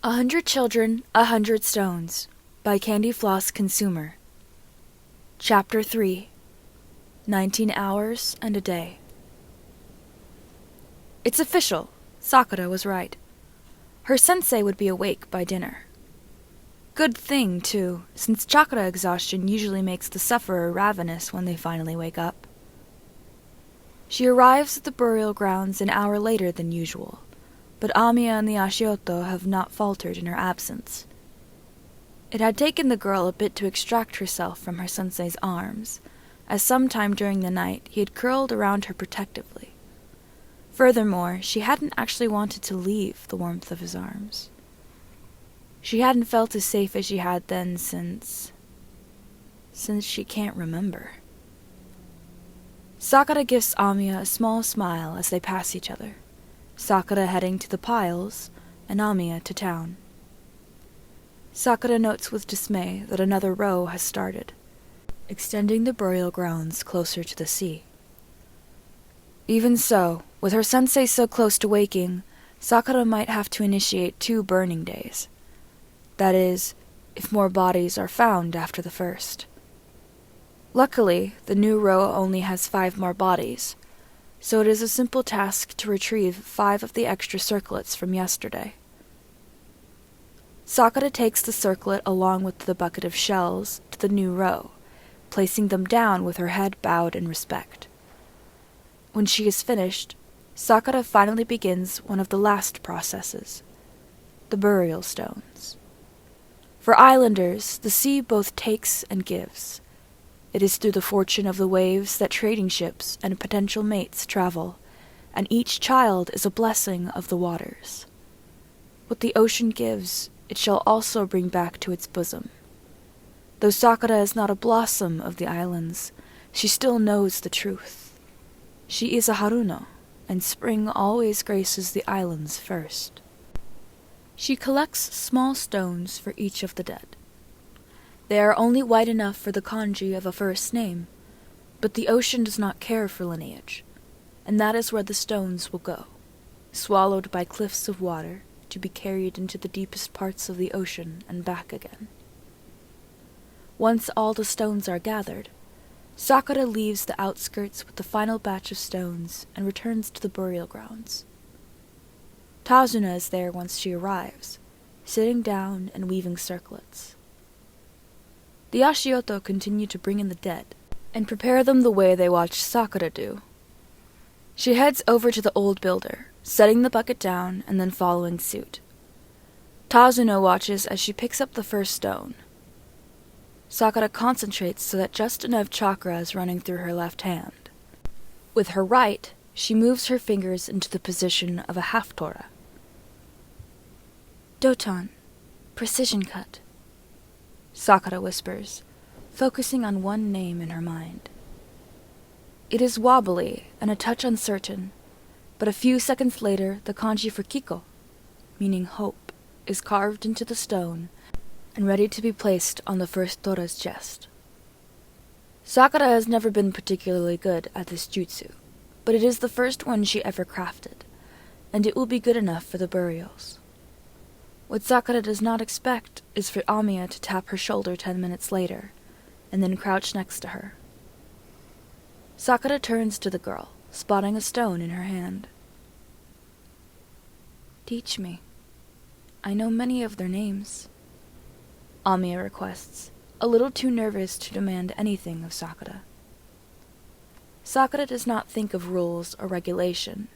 100 Children, 100 Stones by Candy Floss Consumer. Chapter 3. 19 Hours and a Day. It's official. Sakura was right. Her sensei would be awake by dinner. Good thing, too, since chakra exhaustion usually makes the sufferer ravenous when they finally wake up. She arrives at the burial grounds an hour later than usual, but Amiya and the Ashioto have not faltered in her absence. It had taken the girl a bit to extract herself from her sensei's arms, as sometime during the night he had curled around her protectively. Furthermore, she hadn't actually wanted to leave the warmth of his arms. She hadn't felt as safe as she had then since she can't remember. Sakura gives Amiya a small smile as they pass each other, Sakura heading to the piles, and Amiya to town. Sakura notes with dismay that another row has started, extending the burial grounds closer to the sea. Even so, with her sensei so close to waking, Sakura might have to initiate 2 burning days. That is, if more bodies are found after the first. Luckily, the new row only has 5 more bodies, so it is a simple task to retrieve 5 of the extra circlets from yesterday. Sakura takes the circlet along with the bucket of shells to the new row, placing them down with her head bowed in respect. When she is finished, Sakura finally begins one of the last processes, the burial stones. For islanders, the sea both takes and gives. It is through the fortune of the waves that trading ships and potential mates travel, and each child is a blessing of the waters. What the ocean gives, it shall also bring back to its bosom. Though Sakura is not a blossom of the islands, she still knows the truth. She is a Haruno, and spring always graces the islands first. She collects small stones for each of the dead. They are only white enough for the kanji of a first name, but the ocean does not care for lineage, and that is where the stones will go, swallowed by cliffs of water, to be carried into the deepest parts of the ocean and back again. Once all the stones are gathered, Sakura leaves the outskirts with the final batch of stones and returns to the burial grounds. Tazuna is there once she arrives, sitting down and weaving circlets. The Ashioto continue to bring in the dead, and prepare them the way they watched Sakura do. She heads over to the old builder, setting the bucket down and then following suit. Tazuna watches as she picks up the first stone. Sakura concentrates so that just enough chakra is running through her left hand. With her right, she moves her fingers into the position of a half tora. Doton, precision cut, Sakura whispers, focusing on one name in her mind. It is wobbly and a touch uncertain, but a few seconds later the kanji for Kiko, meaning hope, is carved into the stone and ready to be placed on the first tora's chest. Sakura has never been particularly good at this jutsu, but it is the first one she ever crafted, and it will be good enough for the burials. What Sakura does not expect is for Amiya to tap her shoulder 10 minutes later, and then crouch next to her. Sakura turns to the girl, spotting a stone in her hand. Teach me. I know many of their names, Amiya requests, a little too nervous to demand anything of Sakura. Sakura does not think of rules or regulation,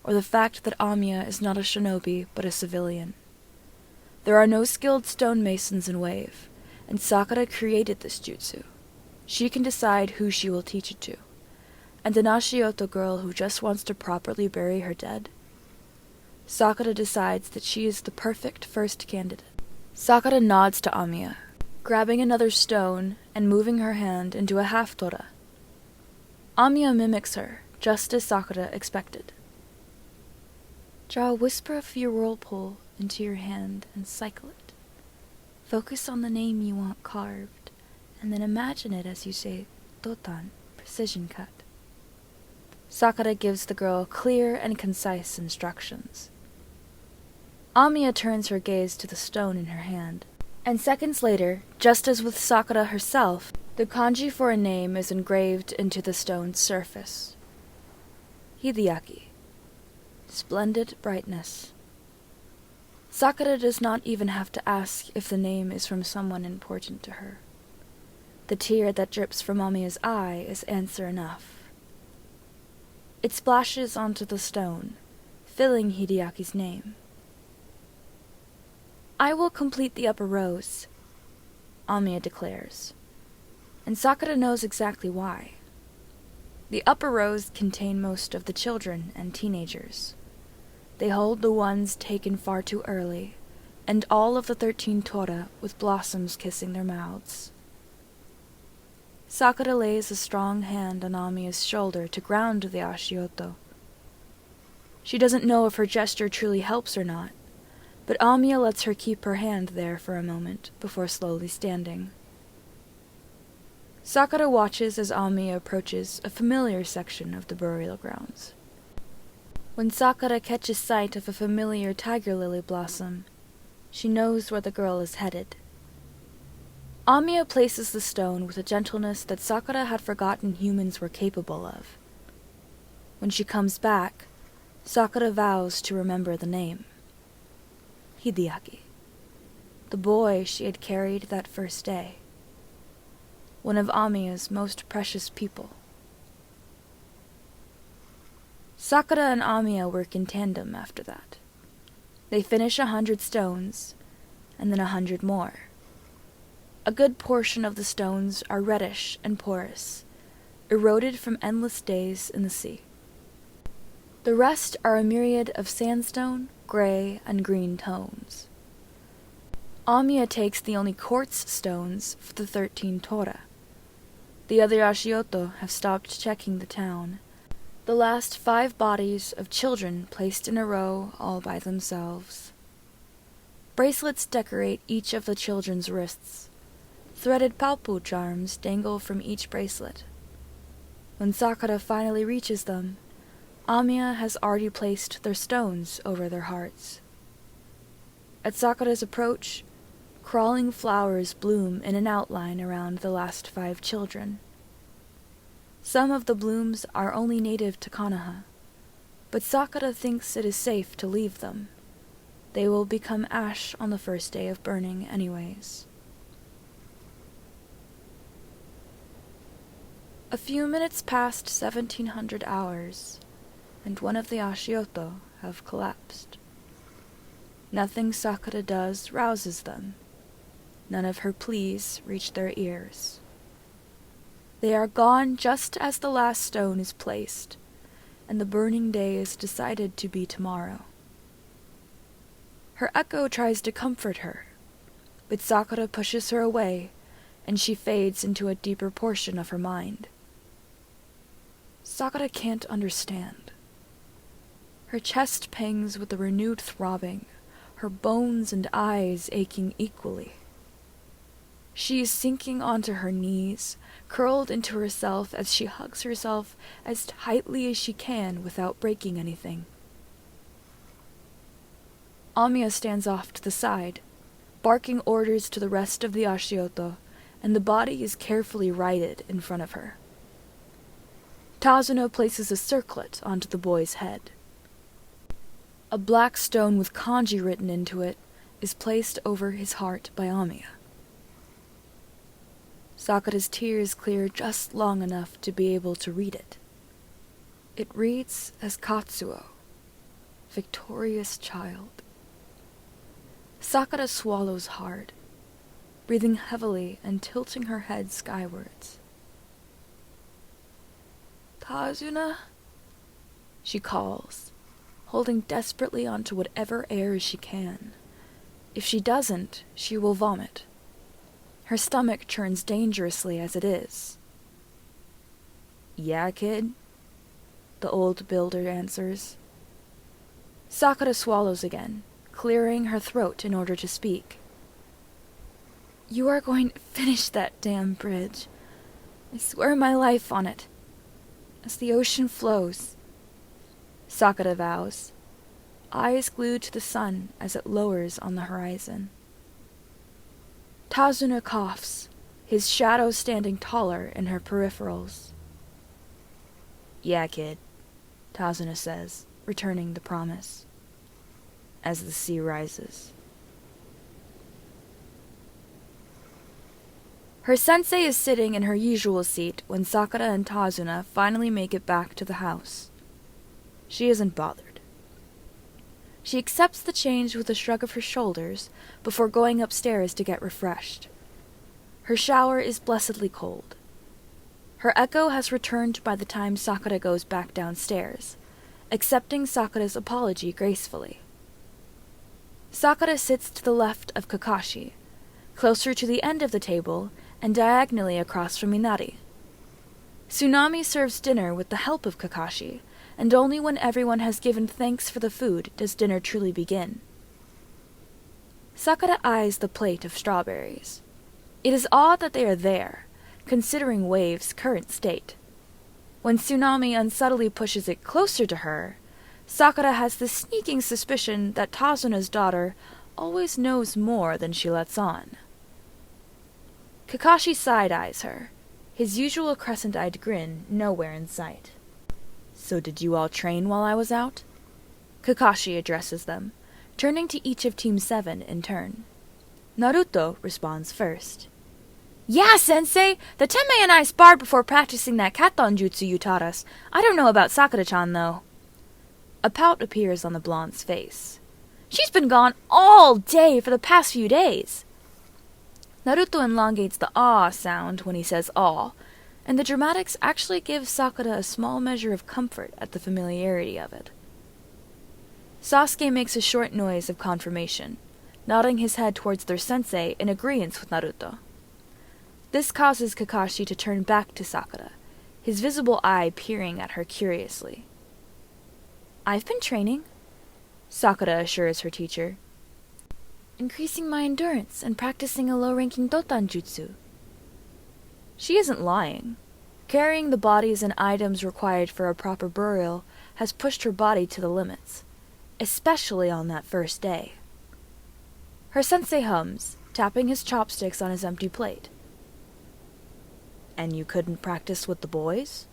or the fact that Amiya is not a shinobi but a civilian. There are no skilled stonemasons in Wave, and Sakura created this jutsu. She can decide who she will teach it to. And an Ashioto girl who just wants to properly bury her dead? Sakura decides that she is the perfect first candidate. Sakura nods to Amiya, grabbing another stone and moving her hand into a half tora. Amiya mimics her, just as Sakura expected. Draw a whisper of your whirlpool into your hand and cycle it. Focus on the name you want carved, and then imagine it as you say Doton, precision cut. Sakura gives the girl clear and concise instructions. Amiya turns her gaze to the stone in her hand, and seconds later, just as with Sakura herself, the kanji for a name is engraved into the stone's surface. Hideaki. Splendid brightness. Sakura does not even have to ask if the name is from someone important to her. The tear that drips from Amiya's eye is answer enough. It splashes onto the stone, filling Hideaki's name. "I will complete the upper rows," Amiya declares, and Sakura knows exactly why. The upper rows contain most of the children and teenagers. They hold the ones taken far too early, and all of the 13 tora with blossoms kissing their mouths. Sakura lays a strong hand on Amiya's shoulder to ground the Ashioto. She doesn't know if her gesture truly helps or not, but Amiya lets her keep her hand there for a moment before slowly standing. Sakura watches as Amiya approaches a familiar section of the burial grounds. When Sakura catches sight of a familiar tiger lily blossom, she knows where the girl is headed. Amiya places the stone with a gentleness that Sakura had forgotten humans were capable of. When she comes back, Sakura vows to remember the name. Hideaki, the boy she had carried that first day. One of Amiya's most precious people. Sakura and Amiya work in tandem after that. They finish 100 stones, and then 100 more. A good portion of the stones are reddish and porous, eroded from endless days in the sea. The rest are a myriad of sandstone, gray, and green tones. Amiya takes the only quartz stones for the 13 tora. The other Ashioto have stopped checking the town. The last 5 bodies of children placed in a row all by themselves. Bracelets decorate each of the children's wrists. Threaded papou charms dangle from each bracelet. When Sakura finally reaches them, Amiya has already placed their stones over their hearts. At Sakura's approach, crawling flowers bloom in an outline around the last 5 children. Some of the blooms are only native to Konoha, but Sakura thinks it is safe to leave them. They will become ash on the first day of burning anyways. A few minutes past 1700 hours, and one of the Ashioto have collapsed. Nothing Sakura does rouses them. None of her pleas reach their ears. They are gone just as the last stone is placed, and the burning day is decided to be tomorrow. Her echo tries to comfort her, but Sakura pushes her away, and she fades into a deeper portion of her mind. Sakura can't understand. Her chest pangs with a renewed throbbing, her bones and eyes aching equally. She is sinking onto her knees, curled into herself as she hugs herself as tightly as she can without breaking anything. Amiya stands off to the side, barking orders to the rest of the Ashioto, and the body is carefully righted in front of her. Tazuno places a circlet onto the boy's head. A black stone with kanji written into it is placed over his heart by Amiya. Sakura's tears clear just long enough to be able to read it. It reads as Katsuo, victorious child. Sakura swallows hard, breathing heavily and tilting her head skywards. "Tazuna?" she calls, holding desperately onto whatever air she can. If she doesn't, she will vomit. Her stomach churns dangerously as it is. "Yeah, kid?" the old builder answers. Sakura swallows again, clearing her throat in order to speak. "You are going to finish that damn bridge. I swear my life on it. As the ocean flows," Sakura vows. eyes glued to the sun as it lowers on the horizon. Tazuna coughs, his shadow standing taller in her peripherals. "Yeah, kid," Tazuna says, returning the promise, as the sea rises. Her sensei is sitting in her usual seat when Sakura and Tazuna finally make it back to the house. She isn't bothered. She accepts the change with a shrug of her shoulders before going upstairs to get refreshed. Her shower is blessedly cold. Her echo has returned by the time Sakura goes back downstairs, accepting Sakura's apology gracefully. Sakura sits to the left of Kakashi, closer to the end of the table and diagonally across from Minari. Tsunami serves dinner with the help of Kakashi, and only when everyone has given thanks for the food does dinner truly begin. Sakura eyes the plate of strawberries. It is odd that they are there, considering Wave's current state. When Tsunami unsubtly pushes it closer to her, Sakura has the sneaking suspicion that Tazuna's daughter always knows more than she lets on. Kakashi side-eyes her, his usual crescent-eyed grin nowhere in sight. "So did you all train while I was out?" Kakashi addresses them, turning to each of Team 7 in turn. Naruto responds first. "Yeah, Sensei! The Tenmei and I sparred before practicing that katon jutsu you taught us. I don't know about Sakura-chan, though." A pout appears on the blonde's face. "She's been gone all day for the past few days." Naruto elongates the "ah" sound when he says "all," and the dramatics actually give Sakura a small measure of comfort at the familiarity of it. Sasuke makes a short noise of confirmation, nodding his head towards their sensei in agreement with Naruto. This causes Kakashi to turn back to Sakura, his visible eye peering at her curiously. "I've been training," Sakura assures her teacher. "Increasing my endurance and practicing a low-ranking Doton jutsu." She isn't lying. Carrying the bodies and items required for a proper burial has pushed her body to the limits, especially on that first day. Her sensei hums, tapping his chopsticks on his empty plate. "And you couldn't practice with the boys?"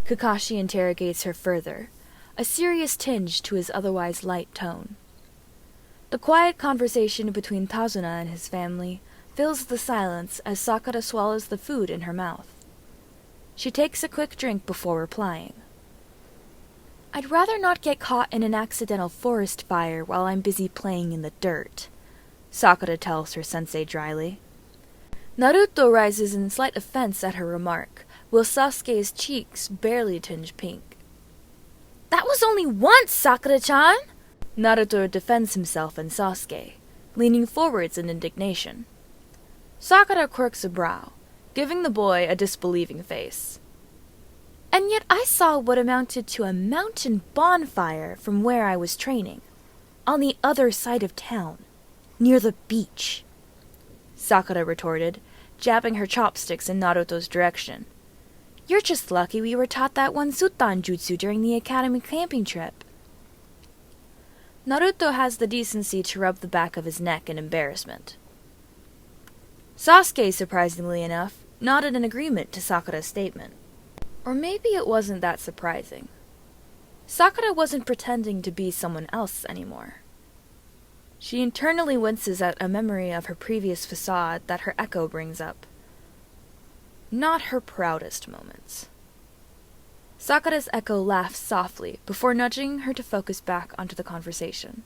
Kakashi interrogates her further, a serious tinge to his otherwise light tone. The quiet conversation between Tazuna and his family fills the silence as Sakura swallows the food in her mouth. She takes a quick drink before replying. "I'd rather not get caught in an accidental forest fire while I'm busy playing in the dirt," Sakura tells her sensei dryly. Naruto rises in slight offense at her remark, while Sasuke's cheeks barely tinge pink. "That was only once, Sakura-chan!" Naruto defends himself and Sasuke, leaning forwards in indignation. Sakura quirks a brow, giving the boy a disbelieving face. "And yet I saw what amounted to a mountain bonfire from where I was training, on the other side of town, near the beach," Sakura retorted, jabbing her chopsticks in Naruto's direction. "You're just lucky we were taught that one Sutan jutsu during the academy camping trip." Naruto has the decency to rub the back of his neck in embarrassment. Sasuke, surprisingly enough, nodded in agreement to Sakura's statement. Or maybe it wasn't that surprising. Sakura wasn't pretending to be someone else anymore. She internally winces at a memory of her previous facade that her echo brings up. Not her proudest moments. Sakura's echo laughs softly before nudging her to focus back onto the conversation.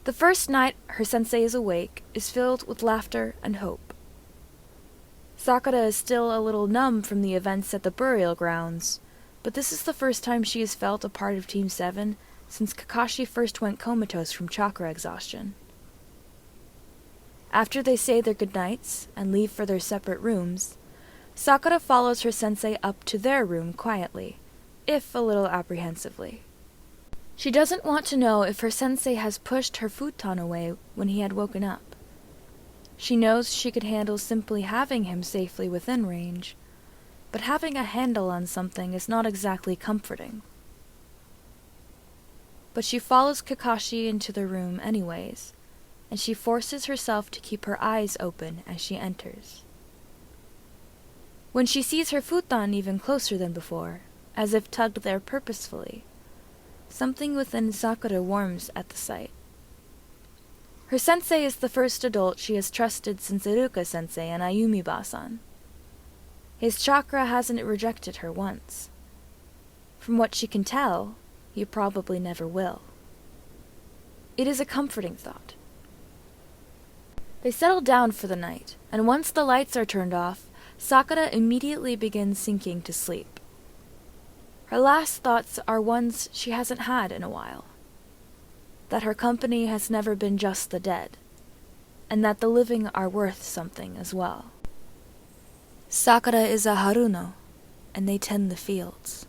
The first night her sensei is awake is filled with laughter and hope. Sakura is still a little numb from the events at the burial grounds, but this is the first time she has felt a part of Team 7 since Kakashi first went comatose from chakra exhaustion. After they say their goodnights and leave for their separate rooms, Sakura follows her sensei up to their room quietly, if a little apprehensively. She doesn't want to know if her sensei has pushed her futon away when he had woken up. She knows she could handle simply having him safely within range, but having a handle on something is not exactly comforting. but she follows Kakashi into the room anyways, and she forces herself to keep her eyes open as she enters. When she sees her futon even closer than before, as if tugged there purposefully, something within Sakura warms at the sight. Her sensei is the first adult she has trusted since Iruka-sensei and Ayumi-ba-san. His chakra hasn't rejected her once. From what she can tell, he probably never will. It is a comforting thought. They settle down for the night, and once the lights are turned off, Sakura immediately begins sinking to sleep. Her last thoughts are ones she hasn't had in a while. That her company has never been just the dead, and that the living are worth something as well. Sakura is a haruno, and they tend the fields.